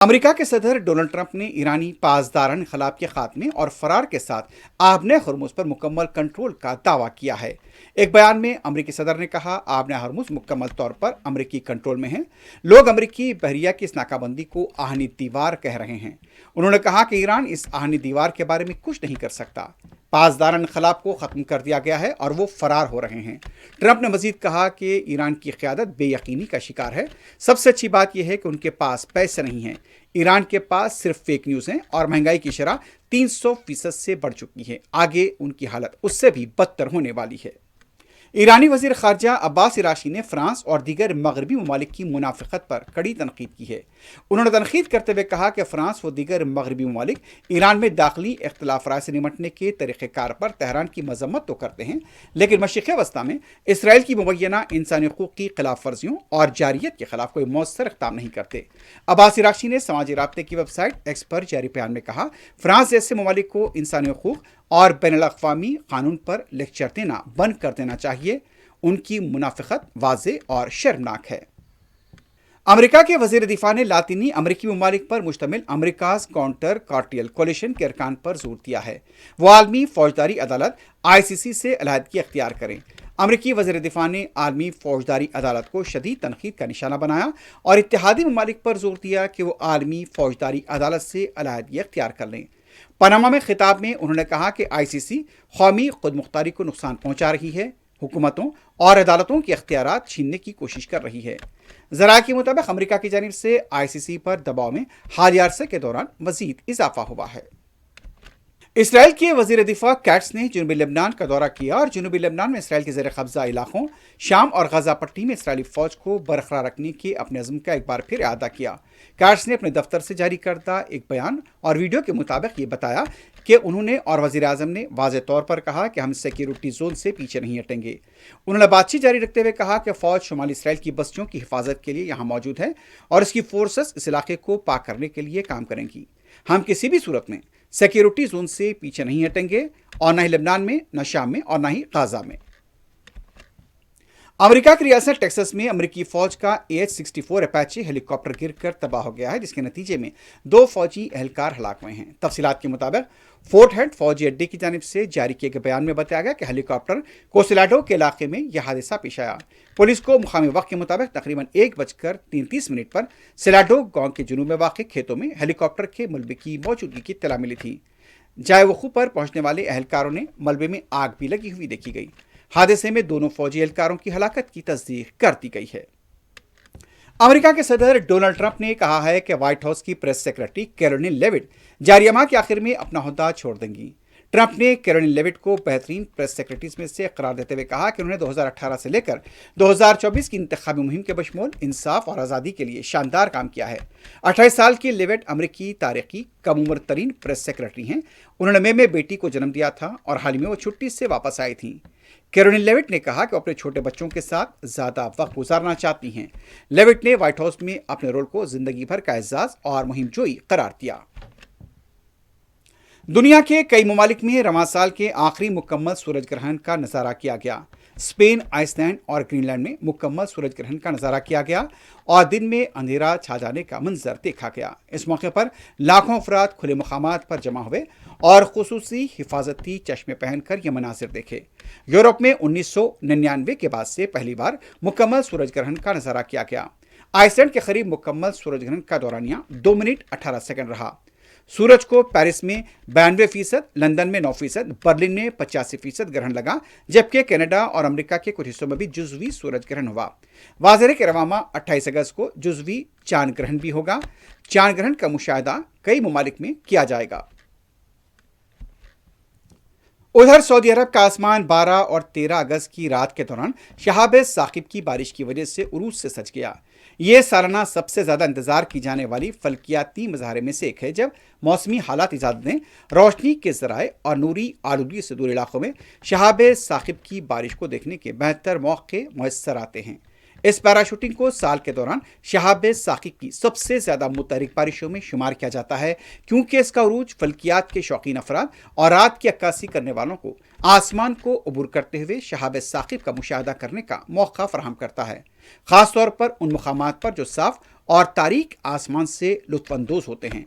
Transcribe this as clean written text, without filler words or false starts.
امریکہ کے صدر Donald Trump نے ایرانی پاسداران انقلاب کے خاتمے اور فرار کے ساتھ آبنہ ہرمز پر مکمل کنٹرول کا دعویٰ کیا ہے۔ ایک بیان میں امریکی صدر نے کہا، آبنہ ہرمز مکمل طور پر امریکی کنٹرول میں ہے۔ لوگ امریکی بحریہ کی اس ناکہ بندی کو آہنی دیوار کہہ رہے ہیں۔ انہوں نے کہا کہ ایران اس آہنی دیوار کے بارے میں کچھ نہیں کر سکتا۔ پاسداران انقلاب کو ختم کر دیا گیا ہے اور وہ فرار ہو رہے ہیں۔ ٹرمپ نے مزید کہا کہ ایران کی قیادت بے یقینی کا شکار ہے۔ سب سے اچھی بات یہ ہے کہ ان کے پاس پیسے نہیں ہیں۔ ایران کے پاس صرف فیک نیوز ہیں اور مہنگائی کی شرح 300% سے بڑھ چکی ہے۔ آگے ان کی حالت اس سے بھی بدتر ہونے والی ہے۔ ایرانی وزیر خارجہ عباس عراشی نے فرانس اور دیگر مغربی ممالک کی منافقت پر کڑی تنقید کی ہے۔ انہوں نے تنقید کرتے ہوئے کہا کہ فرانس و دیگر مغربی ممالک ایران میں داخلی اختلاف رائے سے نمٹنے کے طریقہ کار پر تہران کی مذمت تو کرتے ہیں، لیکن مشرق وسطی میں اسرائیل کی مبینہ انسانی حقوق کی خلاف ورزیوں اور جارحیت کے خلاف کوئی مؤثر اقدام نہیں کرتے۔ عباس عراشی نے سماجی رابطے کی ویب سائٹ ایکس پر جاری بیان میں کہا، فرانس جیسے ممالک کو انسانی حقوق اور بین الاقوامی قانون پر لیکچر دینا بند کر دینا چاہیے۔ ان کی منافقت واضح اور شرمناک ہے۔ امریکہ کے وزیر دفاع نے لاطینی امریکی ممالک پر مشتمل امریکاز کاؤنٹر کارٹیل کولیشن کے ارکان پر زور دیا ہے وہ عالمی فوجداری عدالت ICC سے علیحدگی اختیار کریں۔ امریکی وزیر دفاع نے عالمی فوجداری عدالت کو شدید تنقید کا نشانہ بنایا اور اتحادی ممالک پر زور دیا کہ وہ عالمی فوجداری عدالت سے علیحدگی اختیار کر لیں۔ پاناما میں خطاب میں انہوں نے کہا کہ ICC قومی خود مختاری کو نقصان پہنچا رہی ہے، حکومتوں اور عدالتوں کے اختیارات چھیننے کی کوشش کر رہی ہے۔ ذرائع کے مطابق امریکہ کی جانب سے ICC پر دباؤ میں حالیہ عرصے کے دوران مزید اضافہ ہوا ہے۔ اسرائیل کے وزیر دفاع کیٹس نے جنوبی لبنان کا دورہ کیا اور جنوبی لبنان میں اسرائیل کے زیر قبضہ علاقوں شام اور غزہ پٹی میں اسرائیلی فوج کو برقرار رکھنے کے اپنے عزم کا ایک بار پھر اعادہ کیا۔ کیٹس نے اپنے دفتر سے جاری کردہ ایک بیان اور ویڈیو کے مطابق یہ بتایا کہ انہوں نے اور وزیر اعظم نے واضح طور پر کہا کہ ہم سیکیورٹی زون سے پیچھے نہیں ہٹیں گے۔ انہوں نے بات چیت جاری رکھتے ہوئے کہا کہ فوج شمالی اسرائیل کی بستیوں کی حفاظت کے لیے یہاں موجود ہے اور اس کی فورسز اس علاقے کو پاک کرنے کے لیے کام کریں گی۔ ہم کسی بھی صورت میں سیکیورٹی زون سے پیچھے نہیں ہٹیں گے، اور نہ ہی لبنان میں، نہ شام میں اور نہ ہی غزہ میں۔ امریکہ کی ریاست ٹیکساس میں امریکی فوج کا AH-64 اپیچی ہیلی کاپٹر گر کر تباہ ہو گیا ہے، جس کے نتیجے میں 2 فوجی اہلکار ہلاک ہوئے ہیں۔ تفصیلات کے مطابق فورٹ ہیڈ فوجی اڈے کی جانب سے جاری کیے گئے بیان میں بتایا گیا کہ ہیلی کاپٹر کوسیلاڈو کے علاقے میں یہ حادثہ پیش آیا۔ پولیس کو مقامی وقت کے مطابق تقریباً 1:33 پر سیلاڈو گاؤں کے جنوب میں واقع کھیتوں میں ہیلی کاپٹر کے ملبے کی موجودگی کی اطلاع ملی تھی۔ جائے وقوع پر پہنچنے والے اہلکاروں نے ملبے میں آگ بھی لگی ہوئی دیکھی گئی۔ حادثے میں دونوں فوجی اہلکاروں کی ہلاکت کی تصدیق کر دی گئی ہے۔ امریکہ کے صدر ڈونلڈ ٹرمپ نے کہا ہے کہ وائٹ ہاؤس کی پریس سیکرٹری کیرولین لیوٹ جاریہ ماہ کے آخر میں اپنا عہدہ چھوڑ دیں گی۔ ٹرمپ نے کیرولین لیوٹ کو بہترین پریس سیکرٹریز میں سے قرار دیتے ہوئے کہا کہ انہوں نے 2018 سے لے کر 2024 کی انتخابی مہم کے بشمول انصاف اور آزادی کے لیے شاندار کام کیا ہے۔ 28 سال کی لیوٹ امریکی تاریخ کی کم عمر ترین پریس سیکرٹری ہیں۔ انہوں نے مئی میں بیٹی کو جنم دیا تھا اور حال ہی میں وہ چھٹی سے واپس آئی تھیں۔ کیرولین لیوٹ نے کہا کہ وہ اپنے چھوٹے بچوں کے ساتھ زیادہ وقت گزارنا چاہتی ہیں۔ لیوٹ نے وائٹ ہاؤس میں اپنے رول کو زندگی بھر کا اعزاز اور مہم جوئی قرار دیا۔ دنیا کے کئی ممالک میں رواں سال کے آخری مکمل سورج گرہن کا نظارہ کیا گیا۔ اسپین، آئس لینڈ اور گرین لینڈ میں مکمل سورج گرہن کا نظارہ کیا گیا اور دن میں اندھیرا چھا جانے کا منظر دیکھا گیا۔ اس موقع پر لاکھوں افراد کھلے مقامات پر جمع ہوئے اور خصوصی حفاظتی چشمے پہن کر یہ مناظر دیکھے۔ یورپ میں 1999 کے بعد سے پہلی بار مکمل سورج گرہن کا نظارہ کیا گیا۔ آئس لینڈ کے قریب مکمل سورج گرہن کا دورانیہ 2 منٹ 18 سیکنڈ رہا۔ سورج کو پیرس میں 92%، لندن میں 9%، برلن میں 85% گرہن لگا، جبکہ کینیڈا اور امریکہ کے کچھ حصوں میں بھی جزوی سورج گرہن ہوا۔ واضح ہے کہ رواں ماہ 28 اگست کو جزوی چاند گرہن بھی ہوگا۔ چاند گرہن کا مشاہدہ کئی ممالک میں کیا جائے گا۔ ادھر سعودی عرب کا آسمان 12 اور 13 اگست کی رات کے دوران شہاب ثاقب کی بارش کی وجہ سے عروج سے سج گیا۔ یہ سالانہ سب سے زیادہ انتظار کی جانے والی فلکیاتی مظاہرے میں سے ایک ہے، جب موسمی حالات اجازت دیں، روشنی کے ذرائع اور نوری آلودگی سے دور علاقوں میں شہاب ثاقب کی بارش کو دیکھنے کے بہتر موقع میسر آتے ہیں۔ اس پیراشوٹنگ کو سال کے دوران شہاب ثاقب کی سب سے زیادہ متحرک بارشوں میں شمار کیا جاتا ہے، کیونکہ اس کا عروج فلکیات کے شوقین افراد اور رات کی عکاسی کرنے والوں کو آسمان کو عبور کرتے ہوئے شہاب ثاقب کا مشاہدہ کرنے کا موقع فراہم کرتا ہے، خاص طور پر ان مقامات پر جو صاف اور تاریک آسمان سے لطف اندوز ہوتے ہیں۔